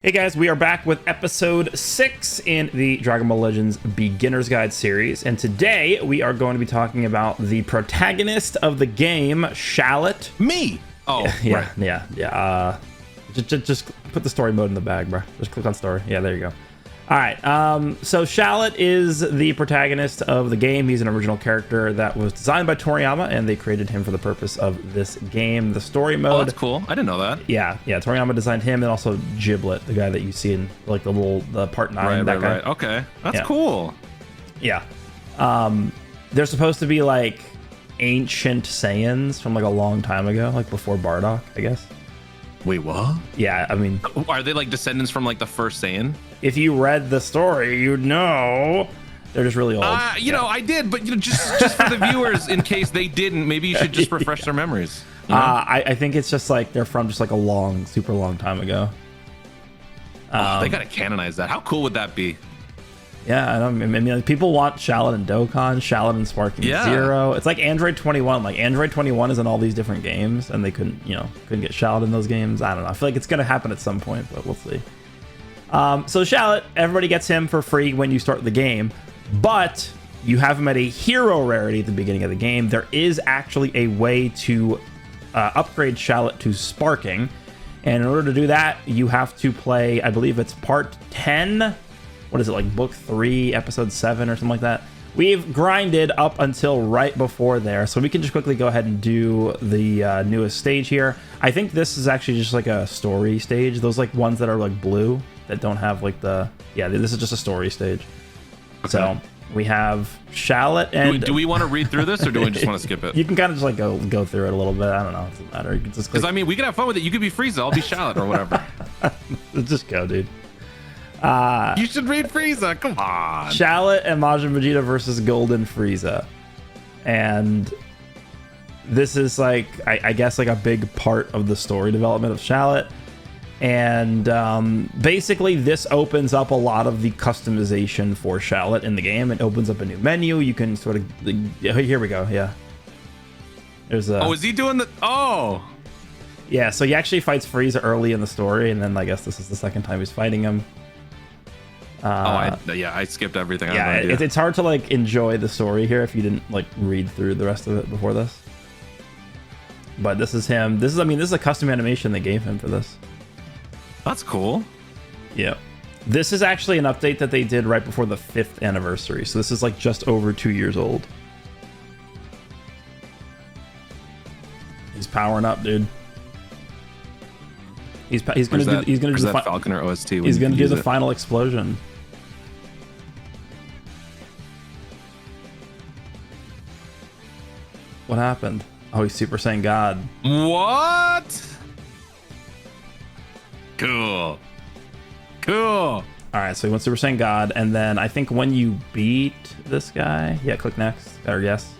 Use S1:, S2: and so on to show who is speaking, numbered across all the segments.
S1: Hey guys, we are back with episode 6 in the Dragon Ball Legends Beginner's Guide series, and today we are going to be talking about the protagonist of the game, Shallot.
S2: Me! Oh,
S1: yeah,
S2: right.
S1: yeah. Just put the story mode in the bag, bro. Just click on story. Yeah, there you go. All right, so Shallot is the protagonist of the game. He's an original character that was designed by Toriyama, and they created him for the purpose of this game. The story mode.
S2: Oh, that's cool. I didn't know that.
S1: Yeah. Toriyama designed him, and also Giblet, the guy that you see in like the part 9.
S2: Right. Okay, that's cool.
S1: Yeah. They're supposed to be like ancient Saiyans from like a long time ago, like before Bardock, I guess.
S2: Wait, what?
S1: Yeah, I mean,
S2: Are they like descendants from like the first Saiyan?
S1: if you read the story, you'd know. They're just really old.
S2: You know, I did, but you know, just for the viewers, in case they didn't, maybe you should just refresh their memories. You know?
S1: I think it's just like they're from just like a super long time ago.
S2: They gotta canonize that. How cool would that be?
S1: Yeah, I mean, like, people want Shallot and Dokkan, Shallot and Sparking Zero. It's like Android 21. Like Android 21 is in all these different games, and they couldn't get Shallot in those games. I don't know. I feel like it's gonna happen at some point, but we'll see. So Shallot, everybody gets him for free when you start the game, but you have him at a hero rarity at the beginning of the game. There is actually a way to upgrade Shallot to Sparking, and in order to do that, you have to play, I believe it's part 10. What is it, like book 3, episode 7 or something like that? We've grinded up until right before there, so we can just quickly go ahead and do the newest stage here. I think this is actually just like a story stage. Those like ones that are like blue that don't have like the... Yeah, this is just a story stage. Okay. So we have Shallot and...
S2: Do we want to read through this, or do we just want to skip it?
S1: You can kind of just like go through it a little bit. I don't know. It doesn't matter. You can just...
S2: Because I mean, we can have fun with it. You could be Frieza. I'll be Shallot or whatever.
S1: Just go, dude.
S2: You should read Frieza. Come on.
S1: Shallot and Majin Vegeta versus Golden Frieza, and this is like I guess like a big part of the story development of Shallot. And basically, this opens up a lot of the customization for Shallot in the game. It opens up a new menu. You can sort of here we go. Yeah, there's a.
S2: Oh, is he doing the? Oh.
S1: Yeah, so he actually fights Frieza early in the story, and then I guess this is the second time he's fighting him.
S2: I skipped everything.
S1: Yeah, it's hard to like enjoy the story here if you didn't like read through the rest of it before this. But this is him. This is a custom animation they gave him for this.
S2: That's cool.
S1: Yeah. This is actually an update that they did right before the 5th anniversary. So this is like just over 2 years old. He's powering up, dude. He's gonna do the
S2: Falconer OST.
S1: He's gonna do the final explosion. What happened? Oh, he's Super Saiyan God.
S2: What? Cool.
S1: All right, so he went Super Saiyan God, and then I think when you beat this guy, yeah, click next or yes.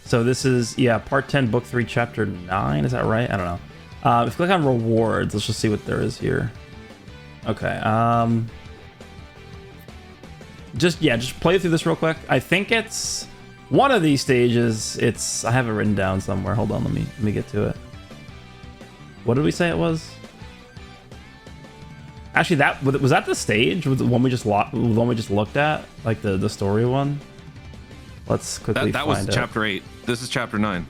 S1: So this is part 10, book 3, chapter 9. Is that right? I don't know. If you click on rewards, let's just see what there is here. Okay. Just play through this real quick. I think it's one of these stages. I have it written down somewhere. Hold on, let me get to it. What did we say it was? Actually, was that the stage? Was the one we just looked at, like the story one? Let's quickly
S2: that
S1: find
S2: was chapter 8. This is chapter 9.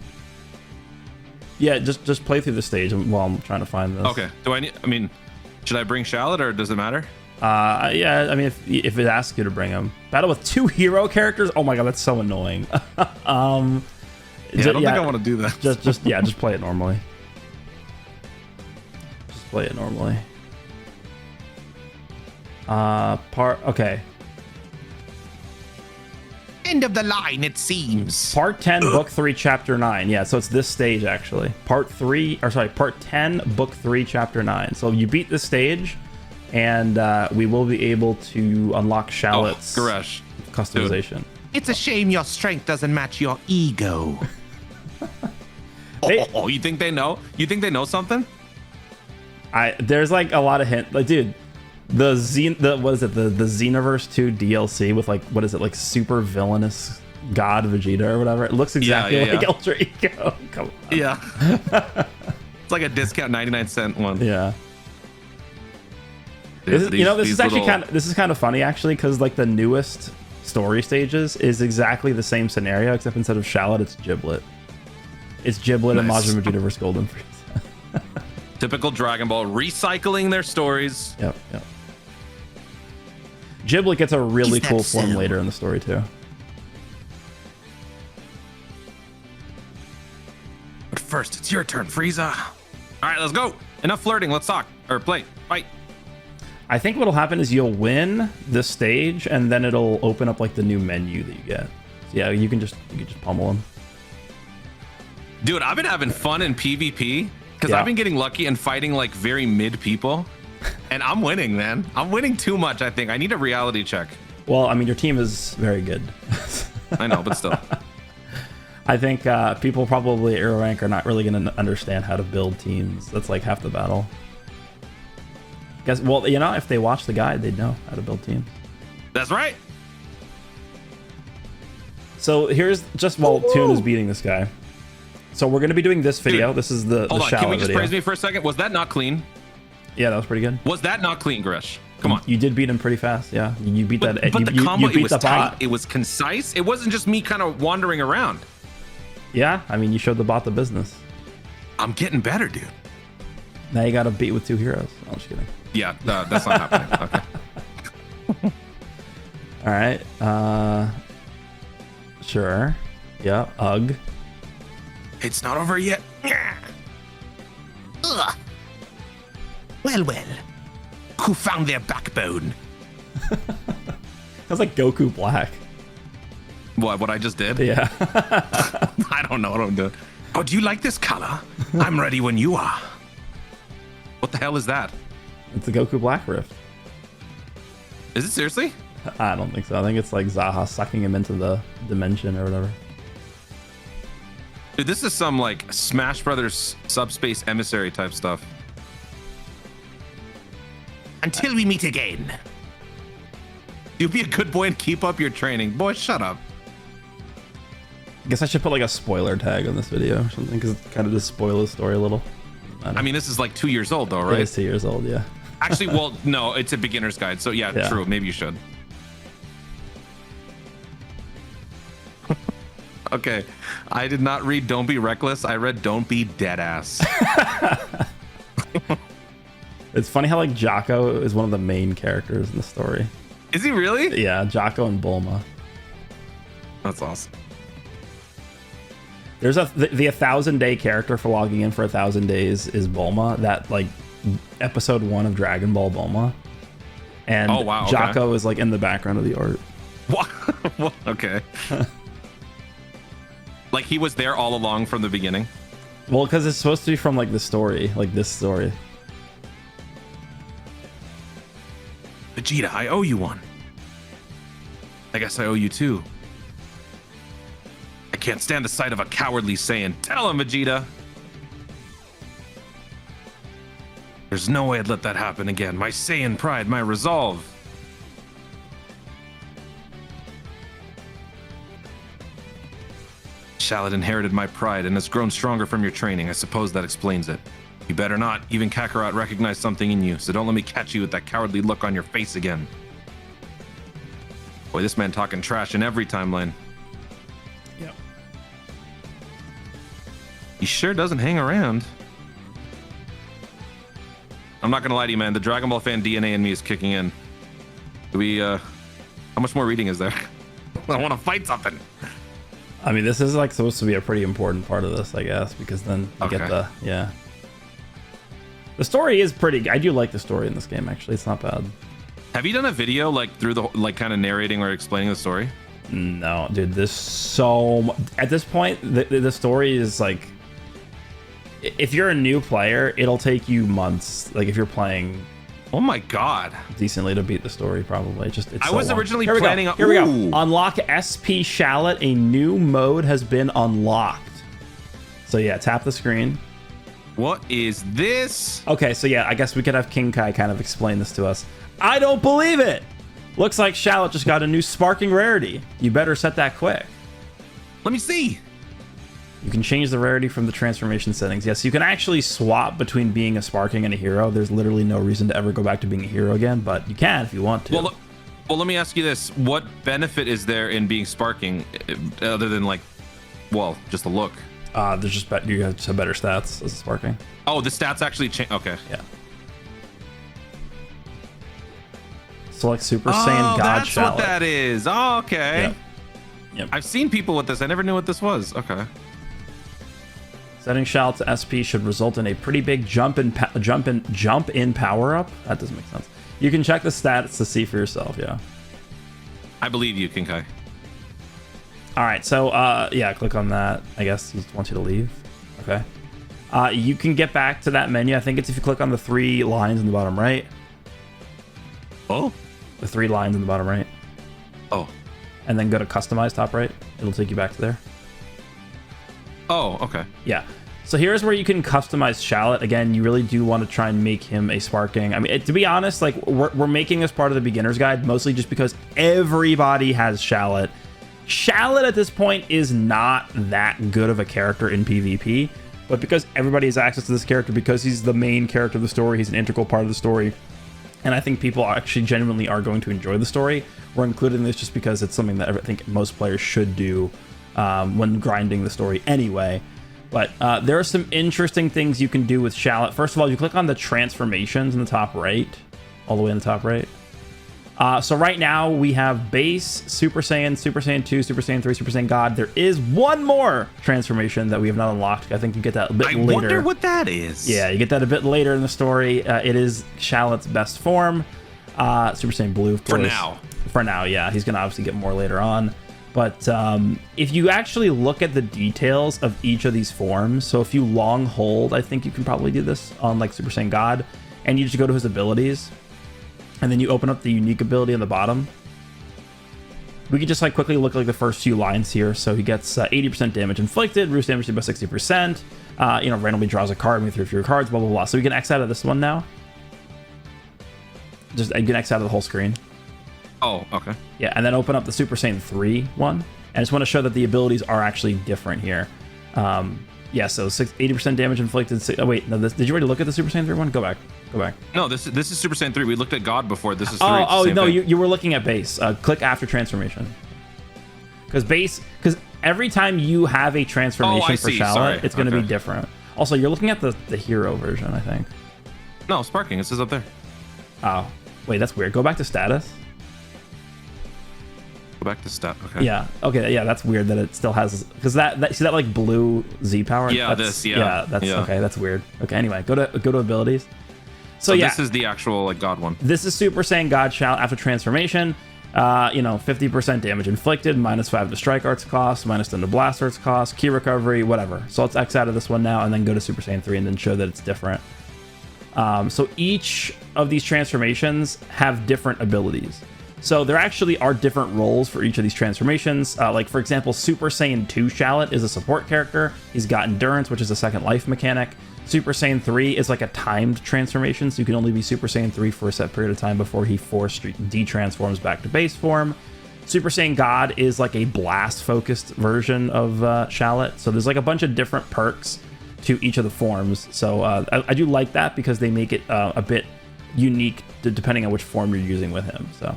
S1: Yeah, just play through the stage while I'm trying to find this.
S2: Okay. Should I bring Shallot or does it matter?
S1: Yeah, I mean, if it asks you to bring him. Battle with 2 hero characters? Oh my god, that's so annoying.
S2: I don't think I want to do that.
S1: Just play it normally. Just play it normally. Okay.
S2: End of the line, it seems.
S1: Part 10, book 3, chapter 9. Yeah, so it's this stage actually. Part 10, book 3, chapter 9. So you beat this stage, and we will be able to unlock Shallot's customization.
S3: Dude. It's a shame your strength doesn't match your ego.
S2: You think they know? You think they know something?
S1: There's like a lot of hint. Like, dude, the Xenoverse 2 DLC with like like super villainous God Vegeta or whatever. It looks exactly like Ultra Ego. Come on.
S2: Yeah. It's like a discount 99-cent one.
S1: Yeah. This is kind of funny actually, because like the newest story stages is exactly the same scenario, except instead of Shallot, it's Giblet. It's Giblet and Majin Vegeta versus Golden Frieza.
S2: Typical Dragon Ball, recycling their stories.
S1: Yep. Giblet gets a really cool form later in the story too.
S2: But first, it's your turn, Frieza. All right, let's go. Enough flirting. Let's talk or play. Fight.
S1: I think what'll happen is you'll win this stage, and then it'll open up like the new menu that you get. So yeah, you can just pummel him.
S2: Dude, I've been having fun in PvP because I've been getting lucky and fighting like very mid people, and I'm winning, man. I'm winning too much. I think I need a reality check.
S1: Well, I mean, your team is very good.
S2: I know, but still.
S1: I think people probably Aero Rank are not really going to understand how to build teams. That's like half the battle. Guess, well, you know, if they watch the guide, they'd know how to build teams.
S2: That's right.
S1: So here's just while Toon is beating this guy. So we're going to be doing this video.
S2: Dude,
S1: this is the
S2: hold on.
S1: Shallot
S2: Can we just
S1: video.
S2: praise me for a second? Was that not clean?
S1: Yeah, that was pretty good.
S2: Was that not clean, Gresh? Come on.
S1: You did beat him pretty fast. Yeah, you beat that.
S2: But the combo,
S1: you beat
S2: it was
S1: the
S2: tight.
S1: bot.
S2: It was concise. It wasn't just me kind of wandering around.
S1: Yeah, I mean, you showed the bot the business.
S2: I'm getting better, dude.
S1: Now you got to beat with 2 heroes. I'm just kidding.
S2: Yeah, that's not happening. Okay.
S1: All right. Sure. Yeah. Ugh.
S3: It's not over yet. Ugh. Well. Who found their backbone?
S1: Sounds like Goku Black.
S2: What I just did?
S1: Yeah.
S2: I don't know what I'm doing.
S3: Oh, do you like this color? I'm ready when you are.
S2: What the hell is that?
S1: It's the Goku Black rift.
S2: Is it seriously?
S1: I don't think so. I think it's like Zaha sucking him into the dimension or whatever.
S2: Dude, this is some like Smash Brothers subspace emissary type stuff.
S3: Until we meet again.
S2: You be a good boy and keep up your training. Boy, shut up.
S1: I guess I should put like a spoiler tag on this video or something, because it kind of just spoil the story a little.
S2: I mean, this is like 2 years old though, right?
S1: It is 2 years old, yeah.
S2: Actually, well, no, it's a beginner's guide. So yeah, true. Maybe you should. Okay. I did not read Don't Be Reckless. I read Don't Be Deadass.
S1: It's funny how like Jocko is one of the main characters in the story.
S2: Is he really?
S1: Yeah, Jocko and Bulma.
S2: That's awesome.
S1: There's the 1,000-day character for logging in for 1,000 days is Bulma. That like episode 1 of Dragon Ball Bulma. And
S2: oh, wow, okay.
S1: Jocko is like in the background of the art.
S2: What? Okay. Like he was there all along from the beginning.
S1: Well, because it's supposed to be from like the story, like this story.
S3: Vegeta, I owe you one.
S2: I guess I owe you two. I can't stand the sight of a cowardly Saiyan. Tell him, Vegeta. There's no way I'd let that happen again. My Saiyan pride, my resolve. Shallot inherited my pride and has grown stronger from your training. I suppose that explains it. You better not. Even Kakarot recognized something in you, so don't let me catch you with that cowardly look on your face again. Boy, this man talking trash in every timeline.
S1: Yep.
S2: He sure doesn't hang around. I'm not gonna lie to you, man. The Dragon Ball fan DNA in me is kicking in. Do we, how much more reading is there? I want to fight something.
S1: I mean, this is like supposed to be a pretty important part of this, I guess, because then you get the, yeah. The story is pretty, I do like the story in this game, actually. It's not bad.
S2: Have you done a video like through the, like kind of narrating or explaining the story?
S1: No, dude, this so, at this point, the story is like, if you're a new player, it'll take you months. Like if you're playing,
S2: oh my god,
S1: decently to beat the story, probably. It's I
S2: was originally planning on.
S1: Here we go. Unlock SP Shallot. A new mode has been unlocked. So yeah, tap the screen.
S2: What is this?
S1: Okay, so yeah, I guess we could have King Kai kind of explain this to us. I don't believe it. Looks like Shallot just got a new sparking rarity. You better set that quick.
S2: Let me see.
S1: You can change the rarity from the transformation settings. Yes, you can actually swap between being a sparking and a hero. There's literally no reason to ever go back to being a hero again, but you can if you want to.
S2: Well, let me ask you this. What benefit is there in being sparking other than like, well, just the look?
S1: There's just you guys have better stats as a sparking.
S2: Oh, the stats actually change. Okay.
S1: Yeah. Select Super Saiyan God
S2: that's
S1: Shallot.
S2: what that is. Oh, okay.
S1: Yep.
S2: I've seen people with this. I never knew what this was. Okay.
S1: Setting Shallot to SP should result in a pretty big jump in power up. That doesn't make sense. You can check the stats to see for yourself. Yeah.
S2: I believe you, Kinkai.
S1: All right. So yeah, click on that. I guess he wants you to leave. Okay. You can get back to that menu. I think it's if you click on the 3 lines in the bottom right.
S2: Oh.
S1: The 3 lines in the bottom right.
S2: Oh.
S1: And then go to Customize top right. It'll take you back to there.
S2: Oh, okay.
S1: Yeah. So here's where you can customize Shallot. Again, you really do want to try and make him a sparking. I mean, to be honest, like we're making this part of the beginner's guide mostly just because everybody has Shallot. Shallot at this point is not that good of a character in PvP, but because everybody has access to this character, because he's the main character of the story, he's an integral part of the story, and I think people actually genuinely are going to enjoy the story. We're including this just because it's something that I think most players should do when grinding the story anyway. But there are some interesting things you can do with Shallot. First of all, you click on the transformations in the top right, all the way in the top right. So right now we have base, Super Saiyan, Super Saiyan 2, Super Saiyan 3, Super Saiyan God. There is one more transformation that we have not unlocked. I think you get that a bit later.
S2: I wonder what that is.
S1: Yeah, you get that a bit later in the story. It is Shallot's best form. Super Saiyan Blue, of course.
S2: For now.
S1: For now, yeah. He's going to obviously get more later on. But if you actually look at the details of each of these forms, so if you long hold, I think you can probably do this on like Super Saiyan God, and you just go to his abilities, and then you open up the unique ability on the bottom. We could just like quickly look at like the first few lines here. So he gets 80% damage inflicted, reduce damage by 60%, randomly draws a card with 3 of your cards, blah, blah, blah. So we can X out of this one now. Just you can X out of the whole screen.
S2: Oh, okay.
S1: Yeah, and then open up the Super Saiyan 3 one. And I just want to show that the abilities are actually different here. Yeah, so 80% damage inflicted. Oh, wait, no, did you already look at the Super Saiyan 3 one? Go back.
S2: No, this is Super Saiyan 3. We looked at God before. This is 3.
S1: Oh, no, you were looking at base. Click after transformation. Because every time you have a transformation for Shallot, it's going to be different. Also, you're looking at the hero version, I think.
S2: No, sparking. It says up there.
S1: Oh, wait, that's weird. Go back to status.
S2: Go back to stat. Okay.
S1: Yeah. Okay. Yeah, that's weird that it still has, because that see that like blue Z power.
S2: Yeah.
S1: That's okay. That's weird. Okay. Anyway, go to abilities. So yeah,
S2: this is the actual like God one.
S1: This is Super Saiyan God Shallot after transformation. 50% damage inflicted, -5 to strike arts cost, -10 to blast arts cost, key recovery, whatever. So let's X out of this one now and then go to Super Saiyan 3 and then show that it's different. So each of these transformations have different abilities. So there actually are different roles for each of these transformations. Like, for example, Super Saiyan 2 Shallot is a support character. He's got Endurance, which is a second life mechanic. Super Saiyan 3 is like a timed transformation, so you can only be Super Saiyan 3 for a set period of time before he force de-transforms back to base form. Super Saiyan God is like a blast-focused version of Shallot. So there's like a bunch of different perks to each of the forms. So I do like that because they make it a bit unique depending on which form you're using with him. So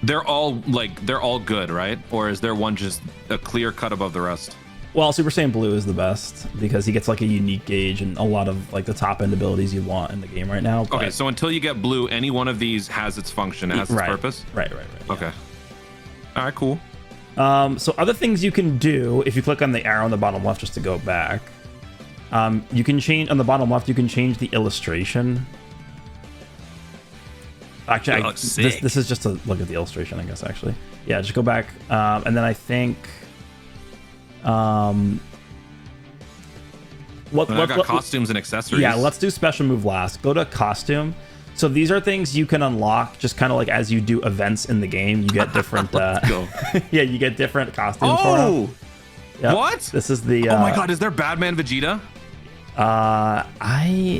S2: they're all good, right? Or is there one just a clear cut above the rest?
S1: Well, Super Saiyan Blue is the best because he gets like a unique gauge and a lot of like the top end abilities you want in the game right now.
S2: Okay, so until you get Blue, any one of these has its function, has its purpose?
S1: Right.
S2: Okay. Yeah. All right, cool.
S1: So other things you can do, if you click on the arrow on the bottom left just to go back, you can change, on the bottom left, you can change the illustration. Actually, this is just to look at the illustration, I guess, actually. Yeah, just go back. And then I think...
S2: I got costumes and accessories.
S1: Yeah, let's do special move last. Go to costume. So these are things you can unlock just kind of like as you do events in the game. You get different... yeah, you get different costumes for them. Yep.
S2: What?
S1: This is the...
S2: oh my god, is there Batman Vegeta?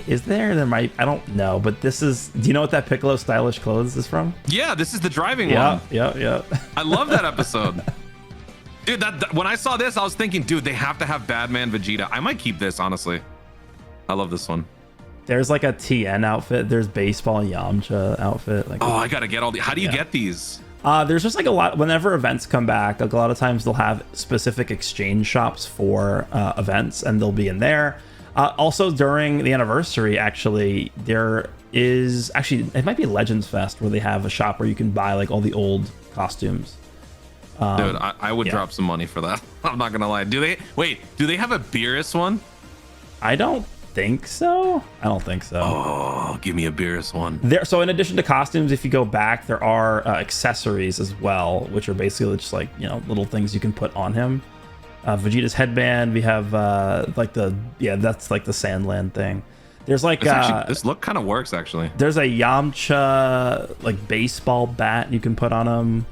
S1: Is there? There might. I don't know, but this is. Do you know what that Piccolo stylish clothes is from?
S2: Yeah, this is the driving one.
S1: Yeah.
S2: I love that episode. Dude, when I saw this, I was thinking, dude, they have to have Badman Vegeta. I might keep this, honestly. I love this one.
S1: There's like a TN outfit. There's baseball Yamcha outfit. Like,
S2: oh, I gotta get all the. How do you get these?
S1: There's just like a lot. Whenever events come back, like a lot of times they'll have specific exchange shops for events, and they'll be in there. Also, during the anniversary, actually, there is it might be Legends Fest where they have a shop where you can buy like all the old costumes.
S2: Dude, I would drop some money for that. I'm not gonna lie. Do they have a Beerus one?
S1: I don't think so. I don't think so.
S2: Oh, give me a Beerus one.
S1: So in addition to costumes, if you go back, there are accessories as well, which are basically just like, little things you can put on him. Vegeta's headband. We have that's like the Sandland thing. There's like
S2: this look kind of works actually.
S1: There's a Yamcha like baseball bat you can put on him.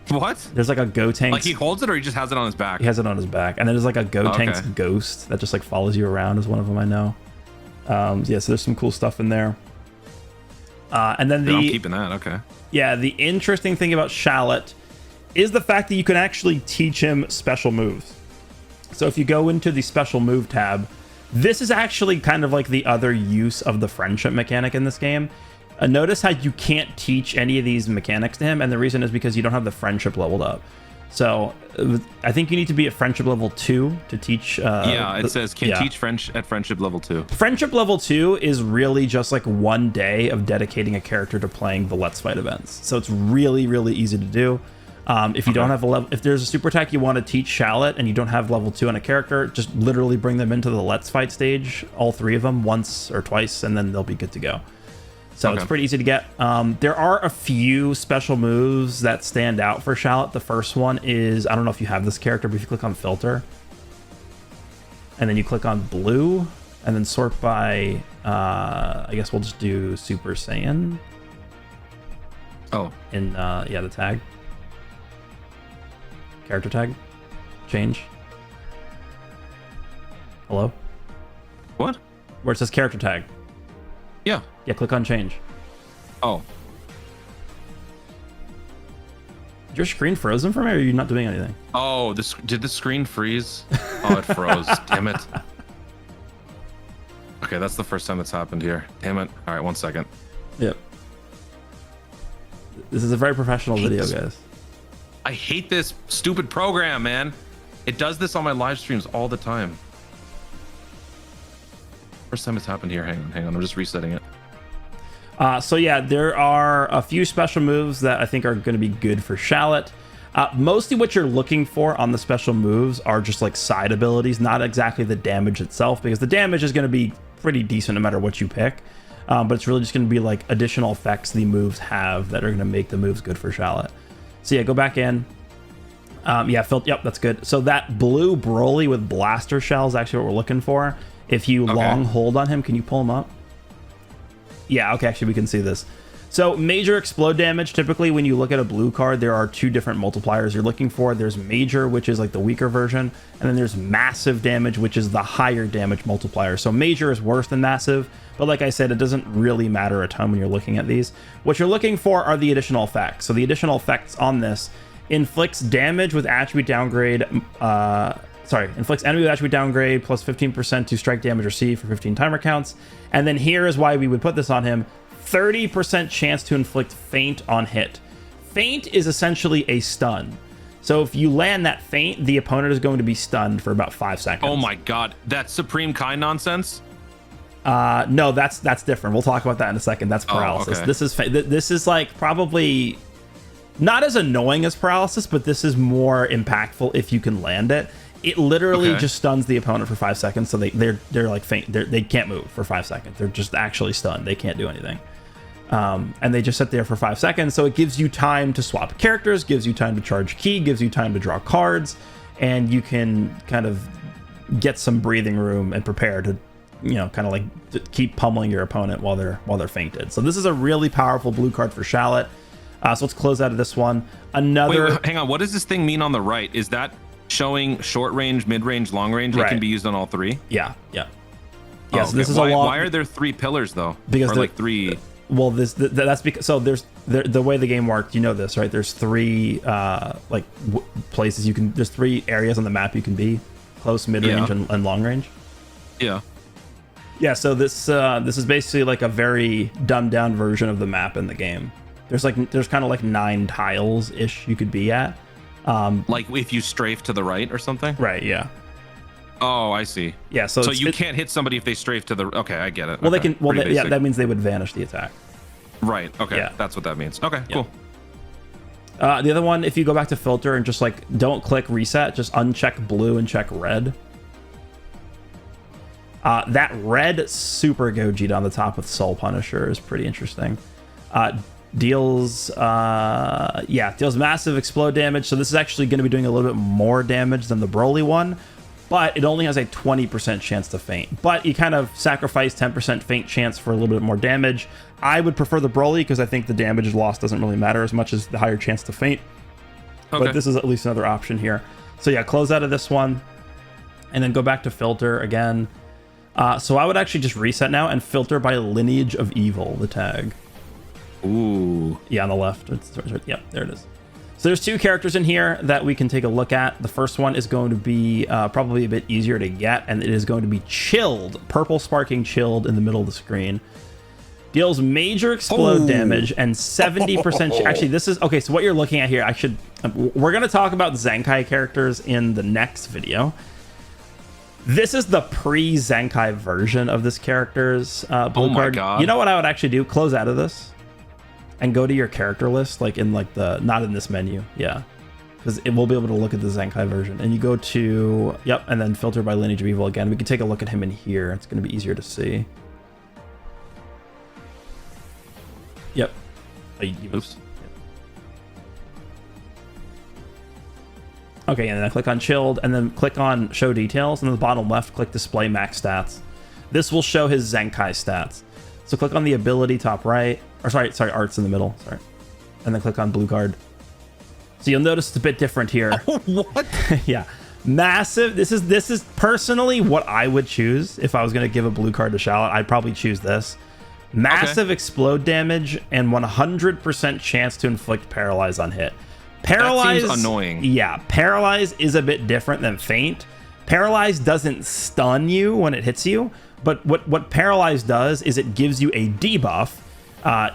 S2: What?
S1: There's like a Gotenks.
S2: Like he holds it or he just has it on his back?
S1: He has it on his back. And then there's like a Gotenks ghost that just like follows you around is one of them I know. So there's some cool stuff in there. And then
S2: I'm keeping that, okay.
S1: Yeah, the interesting thing about Shallot is the fact that you can actually teach him special moves. So if you go into the special move tab, this is actually kind of like the other use of the friendship mechanic in this game. Notice how you can't teach any of these mechanics to him, and the reason is because you don't have the friendship leveled up. So I think you need to be at friendship level 2 to teach.
S2: It says teach French at friendship level 2. Friendship
S1: level 2 is really just like one day of dedicating a character to playing the Let's Fight events. So it's really, really easy to do. If you don't have a level, if there's a super attack you want to teach Shallot and you don't have level 2 on a character, just literally bring them into the Let's Fight stage, all 3 of them, once or twice, and then they'll be good to go. So it's pretty easy to get. There are a few special moves that stand out for Shallot. The first one is, I don't know if you have this character, but if you click on filter, and then you click on blue, and then sort by, I guess we'll just do Super Saiyan.
S2: Oh.
S1: In, the tag. Character tag. Change. Hello?
S2: What?
S1: Where it says character tag.
S2: Yeah.
S1: Yeah, click on change.
S2: Oh.
S1: Is your screen frozen for me, or are you not doing anything?
S2: Oh, did the screen freeze? Oh, it froze. Damn it. Okay, that's the first time that's happened here. Damn it. All right, 1 second.
S1: Yep. This is a very professional video, guys.
S2: I hate this stupid program, man. It does this on my live streams all the time. First time it's happened here. Hang on. I'm just resetting it.
S1: There are a few special moves that I think are going to be good for Shallot. Mostly what you're looking for on the special moves are just like side abilities, not exactly the damage itself, because the damage is going to be pretty decent no matter what you pick. But it's really just going to be like additional effects the moves have that are going to make the moves good for Shallot. So yeah, go back in. Yep, that's good. So that blue Broly with blaster shell is actually what we're looking for. If you long hold on him, can you pull him up? Yeah, okay, actually we can see this. So major explode damage, typically when you look at a blue card, there are 2 different multipliers you're looking for. There's major, which is like the weaker version, and then there's massive damage, which is the higher damage multiplier. So major is worse than massive, but like I said, it doesn't really matter a ton when you're looking at these. What you're looking for are the additional effects. So the additional effects on this inflicts damage with attribute downgrade, inflicts enemy with attribute downgrade plus 15% to strike damage received for 15 timer counts. And then here is why we would put this on him. 30% chance to inflict feint on hit. Feint is essentially a stun. So if you land that feint, the opponent is going to be stunned for about 5 seconds.
S2: Oh my god, that's Supreme Kai nonsense?
S1: No, that's different. We'll talk about that in a second. That's paralysis. This is like probably not as annoying as paralysis, but this is more impactful if you can land it. It literally just stuns the opponent for 5 seconds, so they're like faint. They can't move for 5 seconds. They're just actually stunned. They can't do anything. And they just sit there for 5 seconds, so it gives you time to swap characters, gives you time to charge ki, gives you time to draw cards, and you can kind of get some breathing room and prepare to, kind of like to keep pummeling your opponent while they're fainted. So this is a really powerful blue card for Shallot. So let's close out of this one.
S2: Wait, hang on. What does this thing mean on the right? Is that showing short range, mid range, long range? It can be used on all 3.
S1: Yeah.
S2: So this is why are there 3 pillars though?
S1: Because
S2: like 3.
S1: Well, that's because the way the game worked. You know this, right? There's three places you can. There's 3 areas on the map you can be: close, mid range, and long range.
S2: Yeah.
S1: Yeah. So this is basically like a very dumbed down version of the map in the game. There's kind of like 9 tiles ish you could be at.
S2: Like if you strafe to the right or something.
S1: Right. Yeah.
S2: Oh, I see.
S1: Yeah. So
S2: you can't hit somebody if they strafe to the. Okay, I get it.
S1: Well,
S2: okay.
S1: they can. Well, that means they would vanish the attack.
S2: Right. Okay.
S1: Yeah.
S2: That's what that means. Okay. Yeah. Cool.
S1: The other one, if you go back to filter and just like don't click reset, just uncheck blue and check red. That red super Gogeta on the top with Soul Punisher is pretty interesting. Deals massive explode damage. So this is actually going to be doing a little bit more damage than the Broly one, but it only has a 20% chance to faint. But you kind of sacrifice 10% faint chance for a little bit more damage. I would prefer the Broly because I think the damage loss doesn't really matter as much as the higher chance to faint. Okay. But this is at least another option here. So yeah, close out of this one and then go back to filter again. So I would actually just reset now and filter by Lineage of Evil, the tag.
S2: Ooh.
S1: Yeah, on the left. Yep, there it is. So there's 2 characters in here that we can take a look at. The first one is going to be probably a bit easier to get, and it is going to be Chilled. Purple sparking Chilled in the middle of the screen. Deals major explode damage and 70%. Actually, this is... Okay, so what you're looking at here, we're going to talk about Zenkai characters in the next video. This is the pre-Zenkai version of this character's blue card.
S2: God.
S1: You know what I would actually do? Close out of this and go to your character list, like in like the... Not in this menu. Yeah. Because it will be able to look at the Zenkai version. And you go to... Yep, and then filter by Lineage of Evil again. We can take a look at him in here. It's going to be easier to see. Yep.
S2: Oops.
S1: Okay, and then click on Chilled, and then click on Show Details, and in the bottom left, click Display Max Stats. This will show his Zenkai stats. So click on the ability top right, or sorry, arts in the middle, sorry. And then click on blue card. So you'll notice it's a bit different here.
S2: Oh, what?
S1: Yeah. Massive. This is personally what I would choose if I was going to give a blue card to Shallot. I'd probably choose this. Massive explode damage and 100% chance to inflict paralyze on hit. Paralyze
S2: that seems annoying.
S1: Yeah, paralyze is a bit different than faint. Paralyze doesn't stun you when it hits you, but what paralyze does is it gives you a debuff.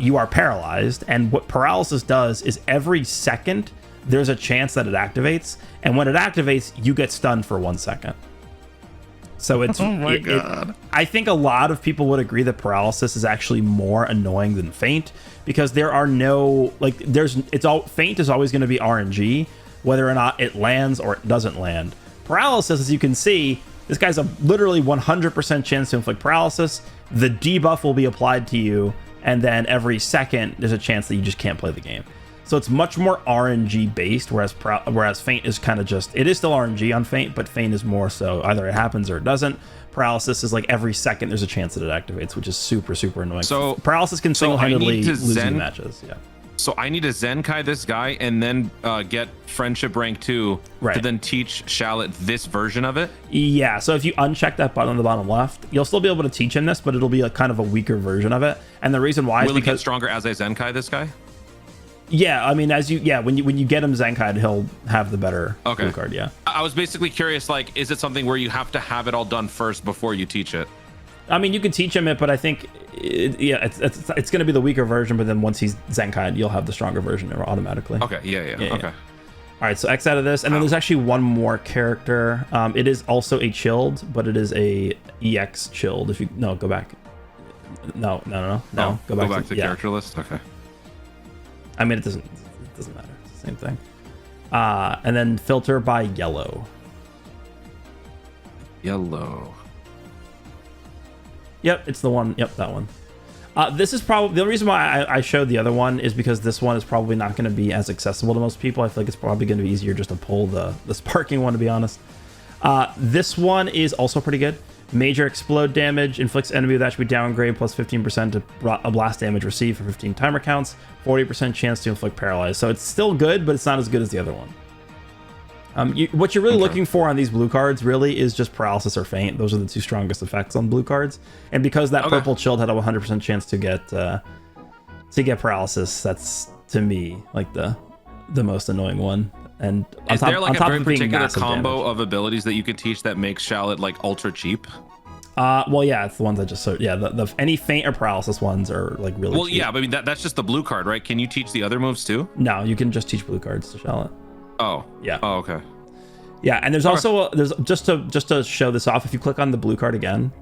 S1: You are paralyzed, and what paralysis does is every second there's a chance that it activates, and when it activates, you get stunned for 1 second. So it's...
S2: Oh my God.
S1: I think a lot of people would agree that paralysis is actually more annoying than faint, because there are no... Like, faint is always going to be RNG, whether or not it lands or it doesn't land. Paralysis, as you can see, this guy's a literally 100% chance to inflict paralysis. The debuff will be applied to you, and then every second, there's a chance that you just can't play the game. So it's much more RNG based, whereas Feint is kind of just... It is still RNG on Feint, but Feint is more so either it happens or it doesn't. Paralysis is like every second there's a chance that it activates, which is super, super annoying. So Paralysis can single-handedly lose you matches. Yeah.
S2: So I need to Zenkai this guy and then get Friendship Rank 2 to then teach Shallot this version of it?
S1: Yeah, so if you uncheck that button on the bottom left, you'll still be able to teach him this, but it'll be a kind of a weaker version of it. And the reason why
S2: is because... Will it get stronger as I Zenkai this guy?
S1: Yeah, I mean, when you get him Zenkai'd, he'll have the better blue card, yeah.
S2: I was basically curious, like, is it something where you have to have it all done first before you teach it?
S1: I mean, you can teach him it, but I think, it's going to be the weaker version, but then once he's Zenkai'd, you'll have the stronger version automatically.
S2: Okay, yeah. Okay.
S1: All right, so X out of this, and then there's actually one more character. It is also a chilled, but it is a EX chilled. If you... No, go back. No.
S2: Oh, go back to character list? Okay.
S1: I mean, it doesn't matter. It's the same thing. And then filter by yellow.
S2: Yellow.
S1: Yep, it's the one. Yep, that one. This is probably... The only reason why I showed the other one is because this one is probably not going to be as accessible to most people. I feel like it's probably going to be easier just to pull the sparking one, to be honest. This one is also pretty good. Major explode damage, inflicts enemy with attribute downgrade plus 15% to a blast damage received for 15 timer counts, 40% chance to inflict paralyze. So it's still good, but it's not as good as the other one. What you're really looking for on these blue cards really is just paralysis or faint. Those are the two strongest effects on blue cards. And because that purple chilled had a 100% chance to get to get paralysis, that's to me like the most annoying one. And
S2: is there like a very particular
S1: damage.
S2: combo of abilities that you could teach that makes Shallot like ultra cheap?
S1: Well, yeah, it's the oones I just the any feint or paralysis ones are like really cheap.
S2: Yeah, but I mean that's just the blue card, right? Can you teach the other moves too?
S1: No, you can just teach blue cards to Shallot.
S2: Oh,
S1: yeah.
S2: Oh, okay.
S1: Yeah, and there's also there's just to show this off. If you click on the blue card again,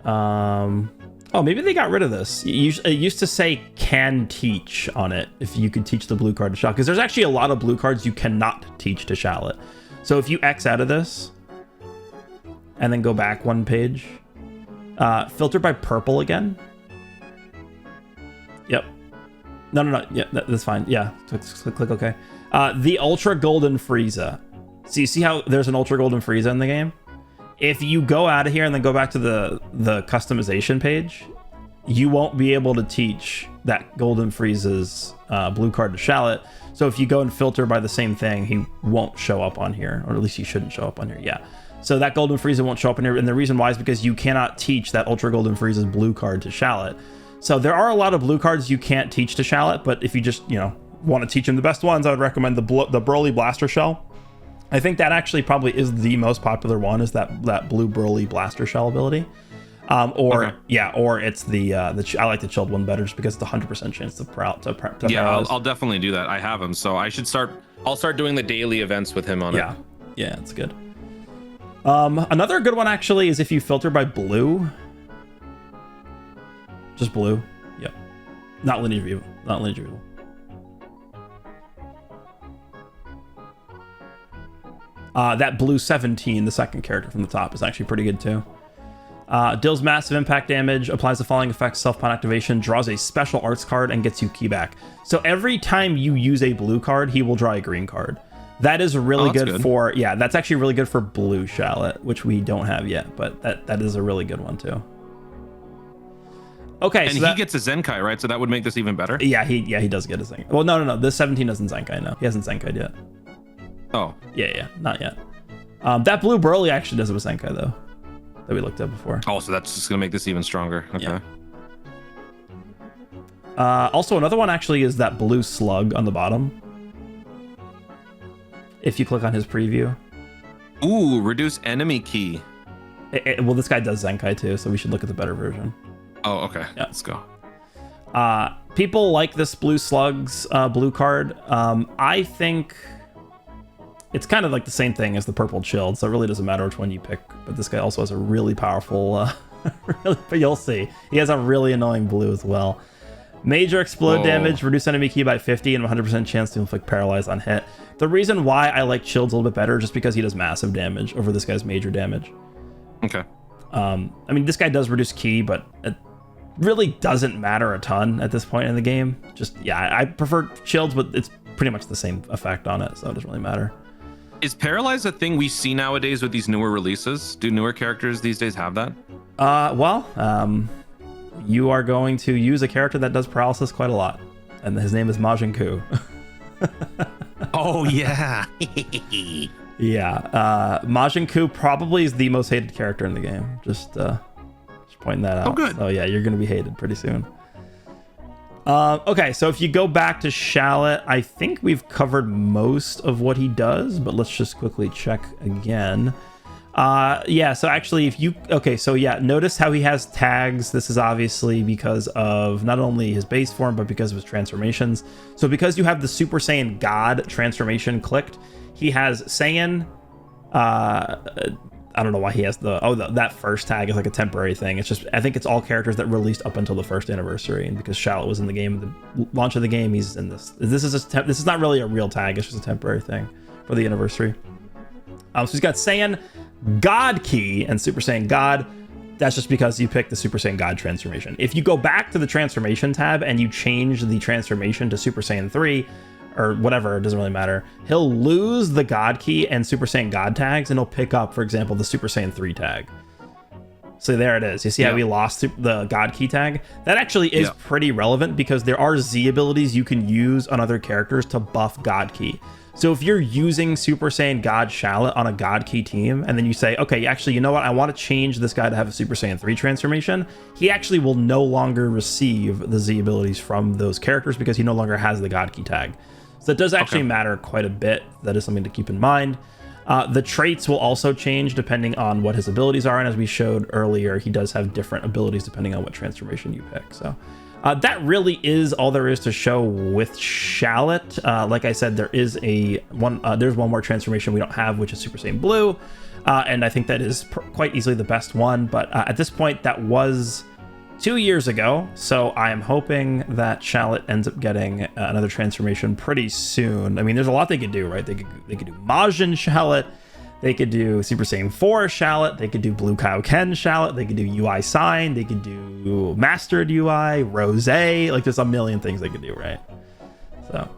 S1: oh, maybe they got rid of this. It used to say can teach on it if you could teach the blue card to Shallot, because there's actually a lot of blue cards you cannot teach to Shallot. So if you X out of this and then go back one page, filter by purple again. Yep. No. Yeah, that's fine. Yeah, click OK. The Ultra Golden Frieza. So you see how there's an Ultra Golden Frieza in the game? If you go out of here and then go back to the customization page, you won't be able to teach that Golden Frieza's blue card to Shallot. So if you go and filter by the same thing, he won't show up on here, or at least he shouldn't show up on here. Yeah. So that Golden Frieza won't show up in here, and the reason why is because you cannot teach that Ultra Golden Frieza's blue card to Shallot. So there are a lot of blue cards you can't teach to Shallot, but if you just want to teach him the best ones, I would recommend the Broly Blaster Shell. I think that actually probably is the most popular one, is that blue Broly Blaster Shell ability. Or it's the I like the chilled one better just because it's a 100% chance to paralyze.
S2: I'll definitely do that. I have him, so I'll start doing the daily events with him on it.
S1: Yeah, it's good. Another good one actually is if you filter by blue. Just blue. Yep. Not linear view. That blue 17, the second character from the top, is actually pretty good too. Deals massive impact damage, applies the following effects: self-pun activation, draws a special arts card, and gets you key back. So every time you use a blue card, he will draw a green card. That is really good for, that's actually really good for blue Shallot, which we don't have yet, but that is a really good one too. Okay,
S2: and he gets a Zenkai, right? So that would make this even better.
S1: Yeah, he does get a Zenkai. Well, no. This 17 doesn't Zenkai. No, he hasn't Zenkai'd yet.
S2: Oh.
S1: Yeah, not yet. That blue Broly actually does have a Zenkai though, that we looked at before.
S2: Oh, so that's just gonna make this even stronger. Okay.
S1: Yeah. Also, another one actually is that blue Slug on the bottom. If you click on his preview.
S2: Ooh, reduce enemy key.
S1: Well, this guy does Zenkai too, so we should look at the better version.
S2: Oh, okay.
S1: Yeah.
S2: Let's go.
S1: People like this blue Slug's blue card. I think it's kind of like the same thing as the purple Chilled, so it really doesn't matter which one you pick. But this guy also has a really powerful, but you'll see. He has a really annoying blue as well. Major explode damage, reduce enemy key by 50, and 100% chance to inflict paralyze on hit. The reason why I like Chilled's a little bit better is just because he does massive damage over this guy's major damage.
S2: Okay.
S1: I mean, this guy does reduce key, but it really doesn't matter a ton at this point in the game. Just, I prefer Chilled's, but it's pretty much the same effect on it, so it doesn't really matter.
S2: Is paralyze a thing we see nowadays with these newer releases? Do newer characters these days have that?
S1: You are going to use a character that does paralysis quite a lot, and his name is Majin Ku.
S3: Oh, yeah.
S1: Yeah, Majin Ku probably is the most hated character in the game. Just pointing that out.
S3: Oh, good.
S1: Oh, yeah, you're going to be hated pretty soon. Okay, so if you go back to Shallot, I think we've covered most of what he does, but let's just quickly check again. So actually notice how he has tags. This is obviously because of not only his base form, but because of his transformations. So because you have the Super Saiyan God transformation clicked, he has Saiyan, I don't know why he has that first tag is like a temporary thing. It's just, I think it's all characters that released up until the first anniversary, and because Shallot was in the game, the launch of the game, he's in this. This is not really a real tag. It's just a temporary thing for the anniversary. So he's got Saiyan God Key and Super Saiyan God. That's just because you picked the Super Saiyan God transformation. If you go back to the transformation tab and you change the transformation to Super Saiyan 3 or whatever, it doesn't really matter, he'll lose the God Key and Super Saiyan God tags, and he'll pick up, for example, the Super Saiyan 3 tag. So there it is. You see how we lost the God Key tag? That actually is pretty relevant because there are Z abilities you can use on other characters to buff God Key. So if you're using Super Saiyan God Shallot on a God Key team, and then you say, okay, actually, you know what? I want to change this guy to have a Super Saiyan 3 transformation. He actually will no longer receive the Z abilities from those characters because he no longer has the God Key tag. So it does actually matter quite a bit. That is something to keep in mind. The traits will also change depending on what his abilities are. And as we showed earlier, he does have different abilities depending on what transformation you pick. So that really is all there is to show with Shallot. Like I said, there's one more transformation we don't have, which is Super Saiyan Blue. And I think that is quite easily the best one. But at this point, that was 2 years ago. So I am hoping that Shallot ends up getting another transformation pretty soon. I mean, there's a lot they could do, right? They could do Majin Shallot. They could do Super Saiyan 4 Shallot. They could do Blue Kaioken Shallot. They could do UI Sign. They could do Mastered UI, Rose. Like, there's a million things they could do, right? So,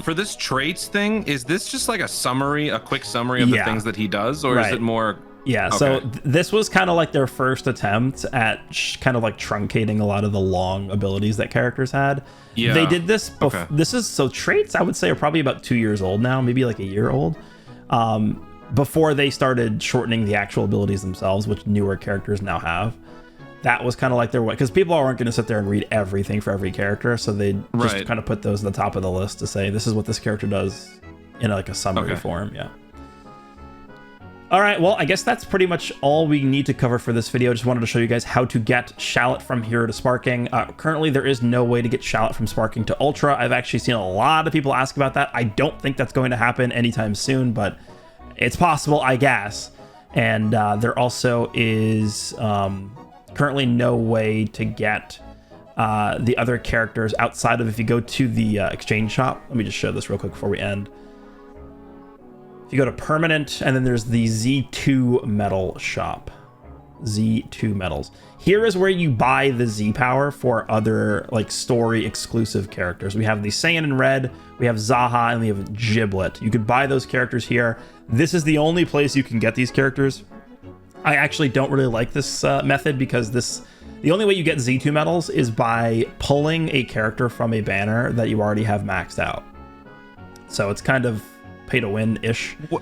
S2: for this traits thing, is this just like a quick summary of the things that he does, or is it more?
S1: Yeah. Okay. So this was kind of like their first attempt at kind of like truncating a lot of the long abilities that characters had. Yeah. They did this. So traits, I would say, are probably about 2 years old now, maybe like a year old. Before they started shortening the actual abilities themselves, which newer characters now have. That was kind of like their way, because people aren't going to sit there and read everything for every character, so they just kind of put those at the top of the list to say this is what this character does in like a summary form. Yeah. All right, well, I guess that's pretty much all we need to cover for this video. Just wanted to show you guys how to get Shallot from Hero to Sparking. Currently, there is no way to get Shallot from Sparking to Ultra. I've actually seen a lot of people ask about that. I don't think that's going to happen anytime soon, but it's possible, I guess. And there also is currently no way to get the other characters outside of if you go to the exchange shop. Let me just show this real quick before we end. If you go to permanent, and then there's the Z2 metal shop. Z2 metals. Here is where you buy the Z power for other like story exclusive characters. We have the Saiyan in red, we have Zaha, and we have Giblet. You could buy those characters here. This is the only place you can get these characters. I actually don't really like this method because the only way you get Z2 medals is by pulling a character from a banner that you already have maxed out. So it's kind of pay to win-ish.
S2: Wait,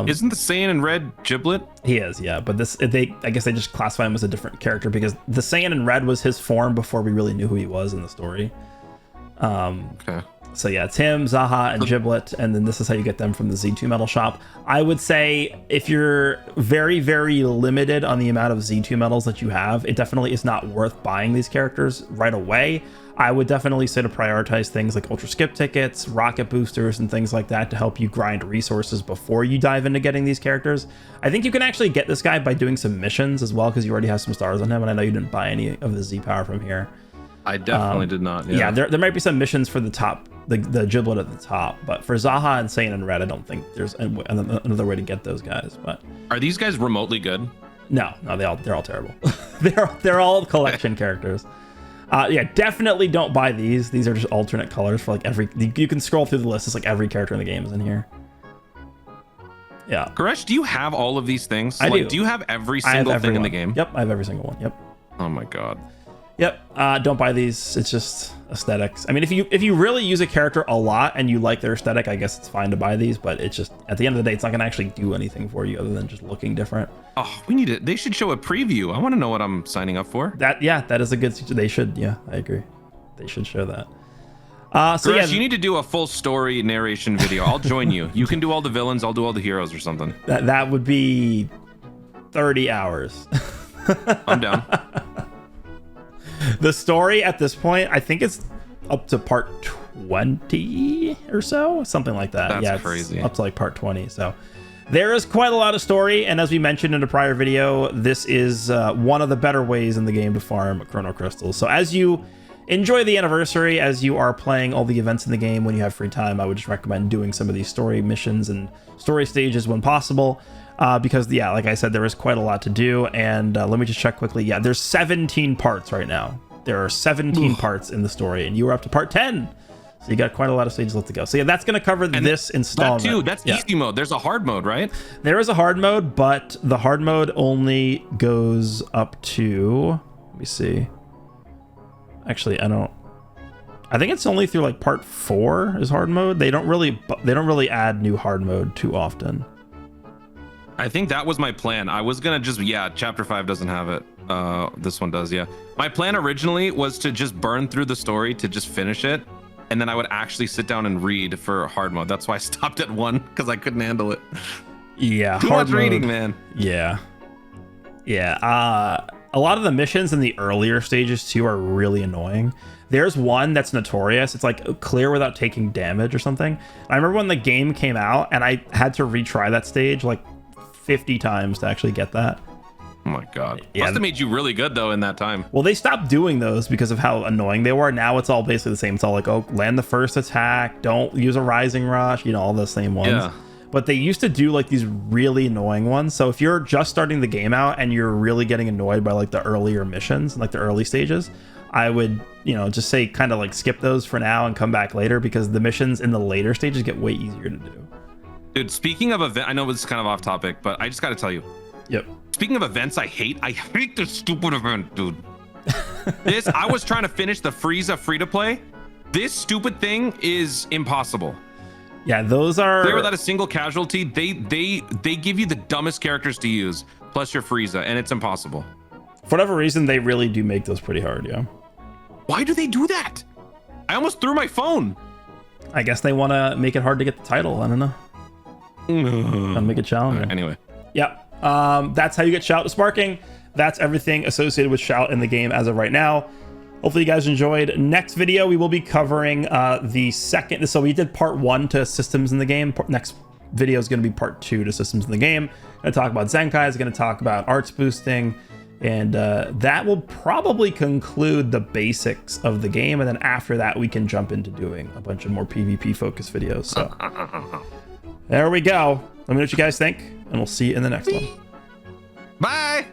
S2: isn't the Saiyan in red Giblet?
S1: He is, yeah. But I guess they just classify him as a different character because the Saiyan in red was his form before we really knew who he was in the story. Okay. So yeah, it's him, Zaha, and Giblet, and then this is how you get them from the Z2 metal shop. I would say if you're very, very limited on the amount of Z2 metals that you have, it definitely is not worth buying these characters right away. I would definitely say to prioritize things like Ultra Skip tickets, rocket boosters, and things like that to help you grind resources before you dive into getting these characters. I think you can actually get this guy by doing some missions as well, because you already have some stars on him, and I know you didn't buy any of the Z power from here.
S2: I definitely did not.
S1: Yeah, there might be some missions for the top, the Giblet at the top, but for Zaha and Saiyan in red, I don't think there's another way to get those guys. But
S2: are these guys remotely good?
S1: No, they're all terrible. they're all collection characters. Yeah, definitely don't buy these. These are just alternate colors for like every. You can scroll through the list. It's like every character in the game is in here. Yeah.
S2: Goresh, do you have all of these things?
S1: I do.
S2: Do you have every single thing in the game?
S1: Yep, I have every single one. Yep.
S2: Oh my god.
S1: Yep. Don't buy these. It's just aesthetics. I mean, if you really use a character a lot and you like their aesthetic, I guess it's fine to buy these. But it's just at the end of the day, it's not gonna actually do anything for you other than just looking different.
S2: Oh, we need it. They should show a preview. I want to know what I'm signing up for.
S1: That is a good. They should. Yeah, I agree. They should show that.
S2: So Goresh, you need to do a full story narration video. I'll join you. You can do all the villains. I'll do all the heroes or something.
S1: That would be 30 hours.
S2: I'm down.
S1: The story at this point, I think it's up to part 20 or so, something like that.
S2: That's crazy.
S1: Up to like part 20. So there is quite a lot of story, and as we mentioned in a prior video, this is one of the better ways in the game to farm Chrono Crystals. So as you enjoy the anniversary, as you are playing all the events in the game when you have free time, I would just recommend doing some of these story missions and story stages when possible. Because, yeah, like I said, there is quite a lot to do. And let me just check quickly. Yeah, there's 17 parts right now. There are 17 parts in the story, and you are up to part 10. So you got quite a lot of stages left to go. So yeah, that's going to cover this installment.
S2: That's easy mode. There's a hard mode, right?
S1: There is a hard mode, but the hard mode only goes up to... Let me see. Actually, I I think it's only through like part 4 is hard mode. They don't really add new hard mode too often.
S2: I think that was my plan. I was gonna just chapter 5 doesn't have it. This one does. Yeah, my plan originally was to just burn through the story to just finish it, and then I would actually sit down and read for hard mode. That's why I stopped at 1, because I couldn't handle it.
S1: Yeah,
S2: too much reading, man.
S1: Yeah. A lot of the missions in the earlier stages too are really annoying. There's one that's notorious. It's like clear without taking damage or something. I remember when the game came out and I had to retry that stage like 50 times to actually get that.
S2: Oh my god.
S1: Yeah.
S2: Must have made you really good though in that time.
S1: Well, they stopped doing those because of how annoying they were. Now it's all basically the same. It's all like, oh, land the first attack, don't use a rising rush, all the same ones.
S2: Yeah.
S1: But they used to do like these really annoying ones. So if you're just starting the game out and you're really getting annoyed by like the earlier missions, like the early stages, I would, just say kind of like skip those for now and come back later, because the missions in the later stages get way easier to do.
S2: Dude, speaking of event, I know it's kind of off topic, but I just got to tell you.
S1: Yep.
S2: Speaking of events, I hate this stupid event, dude. I was trying to finish the Frieza free-to-play. This stupid thing is impossible.
S1: Yeah, those are...
S2: Play without a single casualty. They give you the dumbest characters to use, plus your Frieza, and it's impossible.
S1: For whatever reason, they really do make those pretty hard, yeah.
S2: Why do they do that? I almost threw my phone.
S1: I guess they want to make it hard to get the title. I don't know. And make it challenging.
S2: Right, anyway.
S1: Yeah. That's how you get Shallot to Sparking. That's everything associated with Shallot in the game as of right now. Hopefully you guys enjoyed. Next video, we will be covering the second. So we did part 1 to systems in the game. Next video is going to be part 2 to systems in the game. Going to talk about Zenkai. Is going to talk about arts boosting. And that will probably conclude the basics of the game. And then after that, we can jump into doing a bunch of more PvP focused videos. So there we go. Let me know what you guys think, and we'll see you in the next one.
S2: Bye.